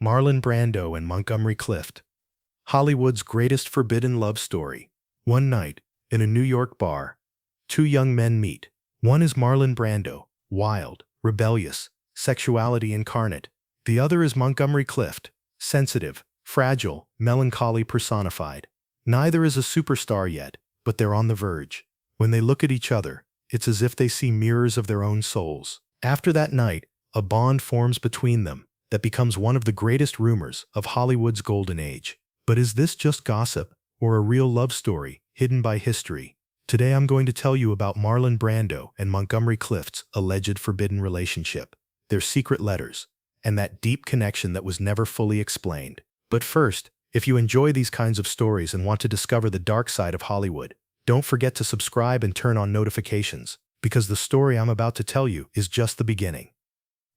Marlon Brando and Montgomery Clift. Hollywood's greatest forbidden love story. One night, in a New York bar, two young men meet. One is Marlon Brando, wild, rebellious, sexuality incarnate. The other is Montgomery Clift, sensitive, fragile, melancholy personified. Neither is a superstar yet, but they're on the verge. When they look at each other, it's as if they see mirrors of their own souls. After that night, a bond forms between them that becomes one of the greatest rumors of Hollywood's golden age. But is this just gossip, or a real love story hidden by history? Today I'm going to tell you about Marlon Brando and Montgomery Clift's alleged forbidden relationship, their secret letters, and that deep connection that was never fully explained. But first, if you enjoy these kinds of stories and want to discover the dark side of Hollywood, don't forget to subscribe and turn on notifications, because the story I'm about to tell you is just the beginning.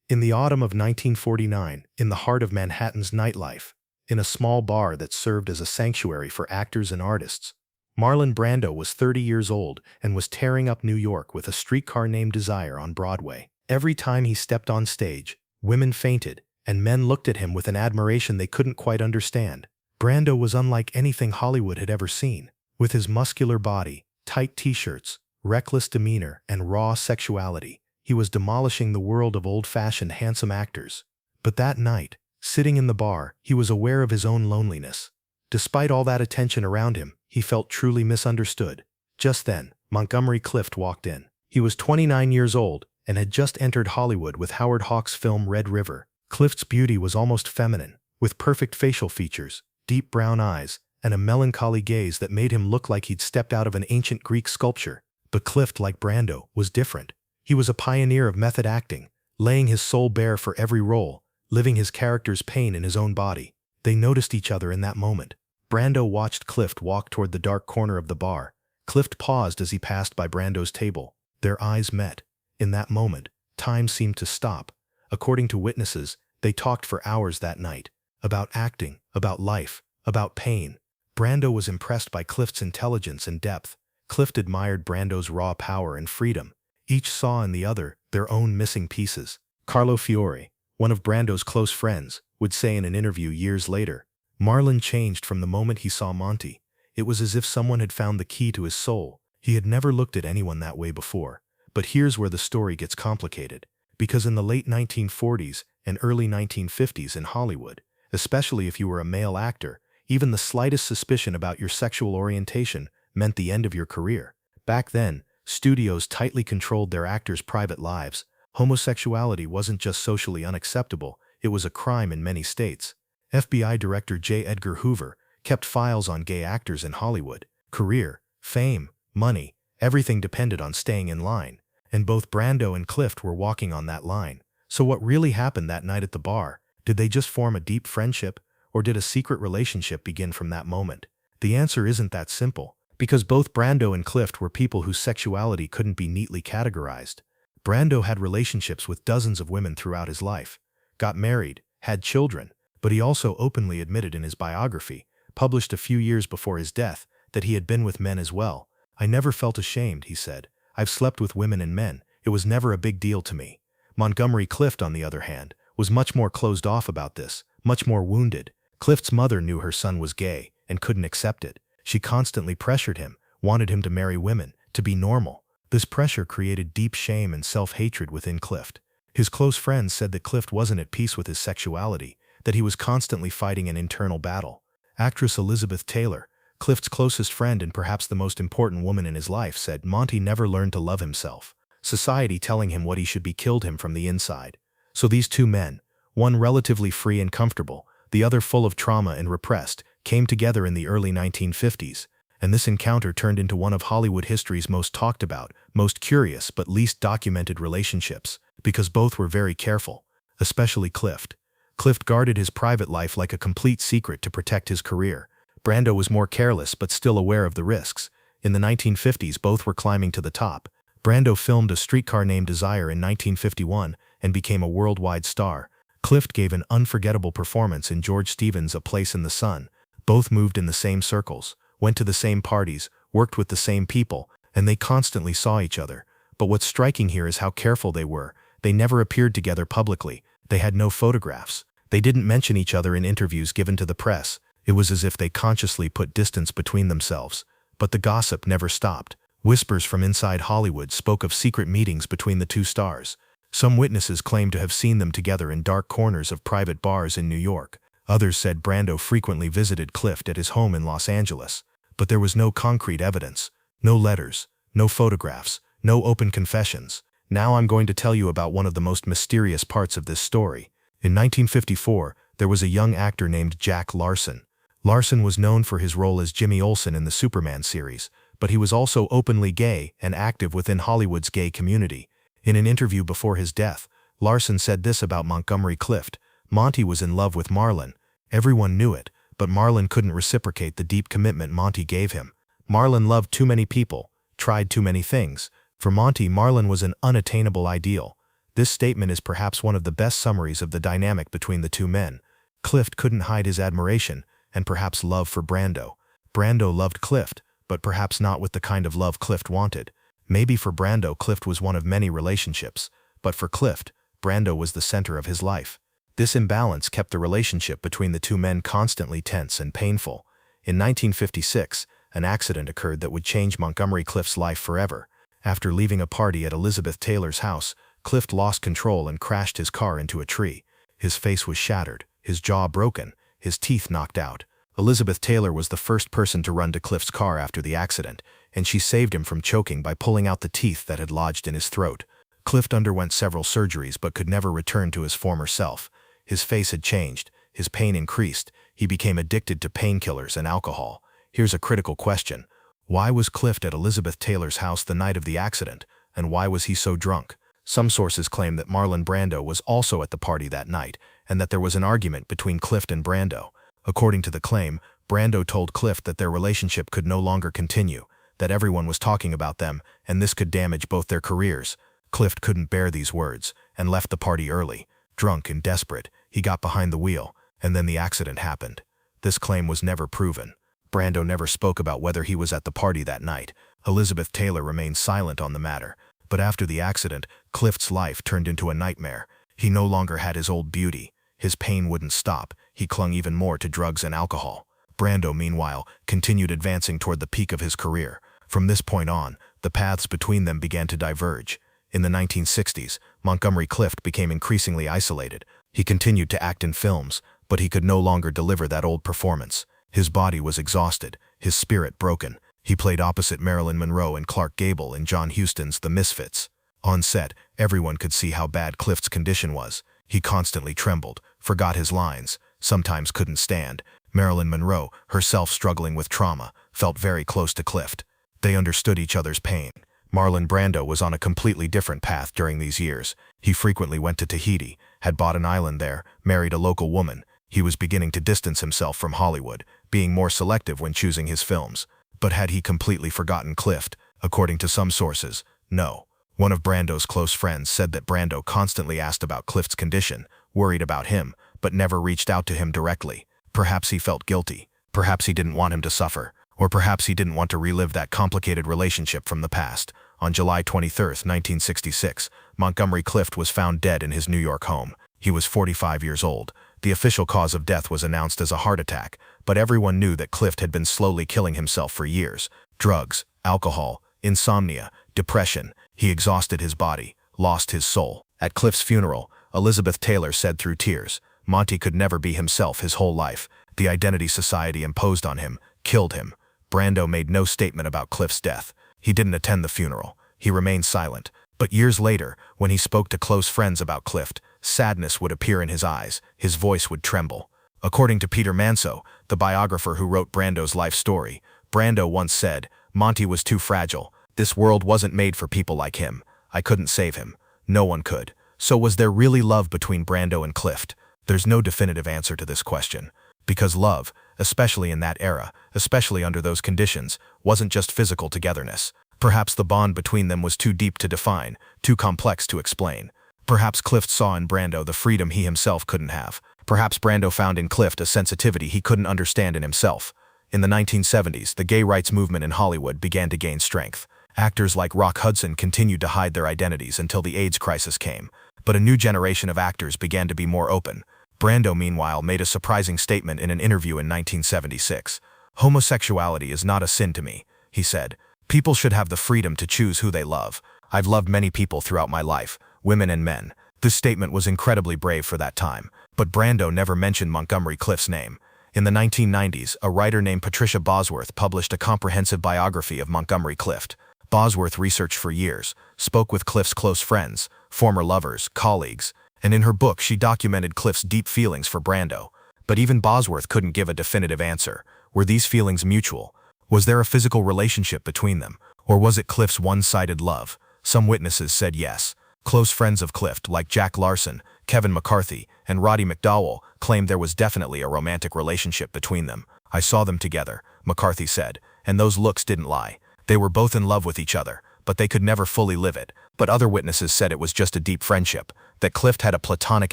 In the autumn of 1949, in the heart of Manhattan's nightlife, in a small bar that served as a sanctuary for actors and artists, Marlon Brando was 30 years old and was tearing up New York with A Streetcar Named Desire on Broadway. Every time he stepped on stage, women fainted, and men looked at him with an admiration they couldn't quite understand. Brando was unlike anything Hollywood had ever seen. With his muscular body, tight t-shirts, reckless demeanor, and raw sexuality, he was demolishing the world of old-fashioned handsome actors. But that night, sitting in the bar, he was aware of his own loneliness. Despite all that attention around him, he felt truly misunderstood. Just then, Montgomery Clift walked in. He was 29 years old and had just entered Hollywood with Howard Hawks' film Red River. Clift's beauty was almost feminine, with perfect facial features, deep brown eyes, and a melancholy gaze that made him look like he'd stepped out of an ancient Greek sculpture. But Clift, like Brando, was different. He was a pioneer of method acting, laying his soul bare for every role, living his character's pain in his own body. They noticed each other in that moment. Brando watched Clift walk toward the dark corner of the bar. Clift paused as he passed by Brando's table. Their eyes met. In that moment, time seemed to stop. According to witnesses, they talked for hours that night. About acting, about life, about pain. Brando was impressed by Clift's intelligence and depth. Clift admired Brando's raw power and freedom. Each saw in the other their own missing pieces. Carlo Fiore, one of Brando's close friends, would say in an interview years later, "Marlon changed from the moment he saw Monty. It was as if someone had found the key to his soul. He had never looked at anyone that way before." But here's where the story gets complicated. Because in the late 1940s and early 1950s in Hollywood, especially if you were a male actor, even the slightest suspicion about your sexual orientation meant the end of your career. Back then, studios tightly controlled their actors' private lives. Homosexuality wasn't just socially unacceptable, it was a crime in many states. FBI Director J. Edgar Hoover kept files on gay actors in Hollywood. Career, fame, money, everything depended on staying in line. And both Brando and Clift were walking on that line. So what really happened that night at the bar? Did they just form a deep friendship, or did a secret relationship begin from that moment? The answer isn't that simple, because both Brando and Clift were people whose sexuality couldn't be neatly categorized. Brando had relationships with dozens of women throughout his life, got married, had children, but he also openly admitted in his biography, published a few years before his death, that he had been with men as well. "I never felt ashamed," he said. "I've slept with women and men. It was never a big deal to me." Montgomery Clift, on the other hand, was much more closed off about this, much more wounded. Clift's mother knew her son was gay and couldn't accept it. She constantly pressured him, wanted him to marry women, to be normal. This pressure created deep shame and self-hatred within Clift. His close friends said that Clift wasn't at peace with his sexuality, that he was constantly fighting an internal battle. Actress Elizabeth Taylor, Clift's closest friend and perhaps the most important woman in his life, said Monty never learned to love himself. Society telling him what he should be killed him from the inside. So these two men, one relatively free and comfortable, the other full of trauma and repressed, came together in the early 1950s, and this encounter turned into one of Hollywood history's most talked about, most curious but least documented relationships, because both were very careful, especially Clift. Clift guarded his private life like a complete secret to protect his career. Brando was more careless but still aware of the risks. In the 1950s, both were climbing to the top. Brando filmed A Streetcar Named Desire in 1951 and became a worldwide star. Clift gave an unforgettable performance in George Stevens' A Place in the Sun. Both moved in the same circles, went to the same parties, worked with the same people, and they constantly saw each other. But what's striking here is how careful they were. They never appeared together publicly. They had no photographs. They didn't mention each other in interviews given to the press. It was as if they consciously put distance between themselves. But the gossip never stopped. Whispers from inside Hollywood spoke of secret meetings between the two stars. Some witnesses claimed to have seen them together in dark corners of private bars in New York. Others said Brando frequently visited Clift at his home in Los Angeles. But there was no concrete evidence, no letters, no photographs, no open confessions. Now I'm going to tell you about one of the most mysterious parts of this story. In 1954, there was a young actor named Jack Larson. Larson was known for his role as Jimmy Olsen in the Superman series, but he was also openly gay and active within Hollywood's gay community. In an interview before his death, Larson said this about Montgomery Clift: Monty was in love with Marlon. Everyone knew it, but Marlon couldn't reciprocate the deep commitment Monty gave him. Marlon loved too many people, tried too many things. For Monty, Marlon was an unattainable ideal. This statement is perhaps one of the best summaries of the dynamic between the two men. Clift couldn't hide his admiration and perhaps love for Brando. Brando loved Clift, but perhaps not with the kind of love Clift wanted. Maybe for Brando, Clift was one of many relationships, but for Clift, Brando was the center of his life. This imbalance kept the relationship between the two men constantly tense and painful. In 1956, an accident occurred that would change Montgomery Clift's life forever. After leaving a party at Elizabeth Taylor's house, Clift lost control and crashed his car into a tree. His face was shattered, his jaw broken, his teeth knocked out. Elizabeth Taylor was the first person to run to Clift's car after the accident, and she saved him from choking by pulling out the teeth that had lodged in his throat. Clift underwent several surgeries but could never return to his former self. His face had changed, his pain increased, he became addicted to painkillers and alcohol. Here's a critical question. Why was Clift at Elizabeth Taylor's house the night of the accident, and why was he so drunk? Some sources claim that Marlon Brando was also at the party that night, and that there was an argument between Clift and Brando. According to the claim, Brando told Clift that their relationship could no longer continue, that everyone was talking about them, and this could damage both their careers. Clift couldn't bear these words, and left the party early. Drunk and desperate, he got behind the wheel, and then the accident happened. This claim was never proven. Brando never spoke about whether he was at the party that night. Elizabeth Taylor remained silent on the matter. But after the accident, Clift's life turned into a nightmare. He no longer had his old beauty. His pain wouldn't stop. He clung even more to drugs and alcohol. Brando, meanwhile, continued advancing toward the peak of his career. From this point on, the paths between them began to diverge. In the 1960s, Montgomery Clift became increasingly isolated. He continued to act in films, but he could no longer deliver that old performance. His body was exhausted, his spirit broken. He played opposite Marilyn Monroe and Clark Gable in John Huston's The Misfits. On set, everyone could see how bad Clift's condition was. He constantly trembled, forgot his lines, sometimes couldn't stand. Marilyn Monroe, herself struggling with trauma, felt very close to Clift. They understood each other's pain. Marlon Brando was on a completely different path during these years. He frequently went to Tahiti, had bought an island there, married a local woman. He was beginning to distance himself from Hollywood, being more selective when choosing his films. But had he completely forgotten Clift? According to some sources, no. One of Brando's close friends said that Brando constantly asked about Clift's condition, worried about him, but never reached out to him directly. Perhaps he felt guilty. Perhaps he didn't want him to suffer. Or perhaps he didn't want to relive that complicated relationship from the past. On July 23, 1966, Montgomery Clift was found dead in his New York home. He was 45 years old. The official cause of death was announced as a heart attack, but everyone knew that Clift had been slowly killing himself for years. Drugs, alcohol, insomnia, depression. He exhausted his body, lost his soul. At Clift's funeral, Elizabeth Taylor said through tears, "Monty could never be himself his whole life. The identity society imposed on him killed him." Brando made no statement about Clift's death. He didn't attend the funeral. He remained silent. But years later, when he spoke to close friends about Clift, sadness would appear in his eyes, his voice would tremble. According to Peter Manso, the biographer who wrote Brando's life story, Brando once said, "Monty was too fragile. This world wasn't made for people like him. I couldn't save him. No one could." So was there really love between Brando and Clift? There's no definitive answer to this question. Because love, especially in that era, especially under those conditions, wasn't just physical togetherness. Perhaps the bond between them was too deep to define, too complex to explain. Perhaps Clift saw in Brando the freedom he himself couldn't have. Perhaps Brando found in Clift a sensitivity he couldn't understand in himself. In the 1970s, the gay rights movement in Hollywood began to gain strength. Actors like Rock Hudson continued to hide their identities until the AIDS crisis came. But a new generation of actors began to be more open. Brando, meanwhile, made a surprising statement in an interview in 1976. "Homosexuality is not a sin to me," he said. "People should have the freedom to choose who they love. I've loved many people throughout my life, women and men." This statement was incredibly brave for that time, but Brando never mentioned Montgomery Clift's name. In the 1990s, a writer named Patricia Bosworth published a comprehensive biography of Montgomery Clift. Bosworth researched for years, spoke with Clift's close friends, former lovers, colleagues, and in her book she documented Clift's deep feelings for Brando. But even Bosworth couldn't give a definitive answer. Were these feelings mutual? Was there a physical relationship between them? Or was it Clift's one-sided love? Some witnesses said yes. Close friends of Clift, like Jack Larson, Kevin McCarthy, and Roddy McDowell, claimed there was definitely a romantic relationship between them. "I saw them together," McCarthy said, "and those looks didn't lie. They were both in love with each other, but they could never fully live it." But other witnesses said it was just a deep friendship, that Clift had a platonic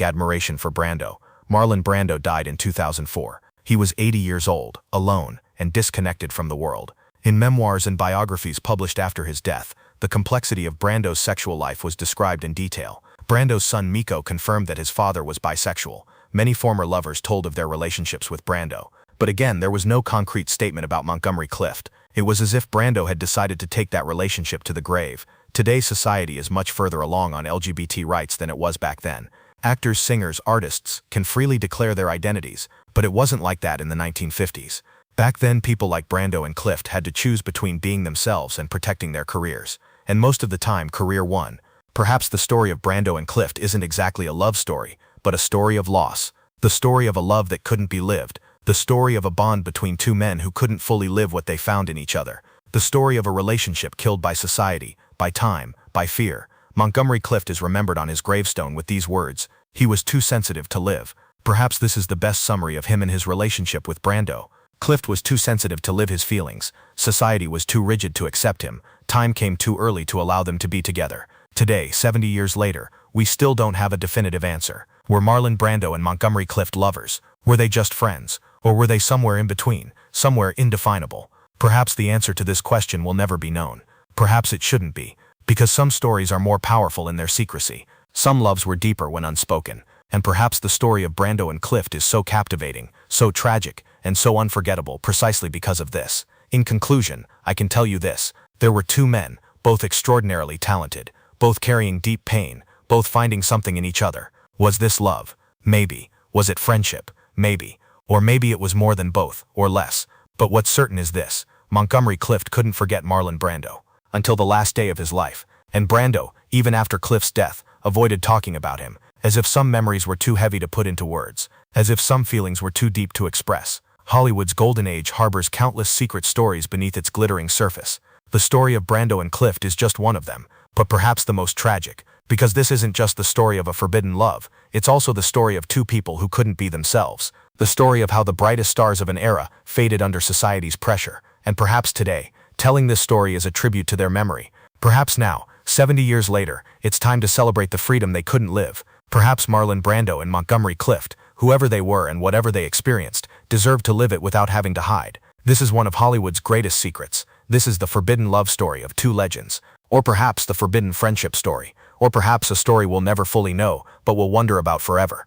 admiration for Brando. Marlon Brando died in 2004. He was 80 years old, alone, and disconnected from the world. In memoirs and biographies published after his death, the complexity of Brando's sexual life was described in detail. Brando's son Miko confirmed that his father was bisexual. Many former lovers told of their relationships with Brando. But again, there was no concrete statement about Montgomery Clift. It was as if Brando had decided to take that relationship to the grave. Today's society is much further along on LGBT rights than it was back then. Actors, singers, artists can freely declare their identities, but it wasn't like that in the 1950s. Back then, people like Brando and Clift had to choose between being themselves and protecting their careers. And most of the time, career won. Perhaps the story of Brando and Clift isn't exactly a love story, but a story of loss. The story of a love that couldn't be lived. The story of a bond between two men who couldn't fully live what they found in each other. The story of a relationship killed by society, by time, by fear. Montgomery Clift is remembered on his gravestone with these words: "He was too sensitive to live." Perhaps this is the best summary of him and his relationship with Brando. Clift was too sensitive to live his feelings. Society was too rigid to accept him. Time came too early to allow them to be together. Today, 70 years later, we still don't have a definitive answer. Were Marlon Brando and Montgomery Clift lovers? Were they just friends? Or were they somewhere in between, somewhere indefinable? Perhaps the answer to this question will never be known. Perhaps it shouldn't be, because some stories are more powerful in their secrecy. Some loves were deeper when unspoken. And perhaps the story of Brando and Clift is so captivating, so tragic, and so unforgettable precisely because of this. In conclusion, I can tell you this: there were two men, both extraordinarily talented, both carrying deep pain, both finding something in each other. Was this love? Maybe. Was it friendship? Maybe. Or maybe it was more than both, or less. But what's certain is this: Montgomery Clift couldn't forget Marlon Brando until the last day of his life. And Brando, even after Clift's death, avoided talking about him, as if some memories were too heavy to put into words, as if some feelings were too deep to express. Hollywood's golden age harbors countless secret stories beneath its glittering surface. The story of Brando and Clift is just one of them, but perhaps the most tragic, because this isn't just the story of a forbidden love, it's also the story of two people who couldn't be themselves. The story of how the brightest stars of an era faded under society's pressure. And perhaps today, telling this story is a tribute to their memory. Perhaps now, 70 years later, it's time to celebrate the freedom they couldn't live. Perhaps Marlon Brando and Montgomery Clift, whoever they were and whatever they experienced, deserved to live it without having to hide. This is one of Hollywood's greatest secrets. This is the forbidden love story of two legends. Or perhaps the forbidden friendship story. Or perhaps a story we'll never fully know, but will wonder about forever.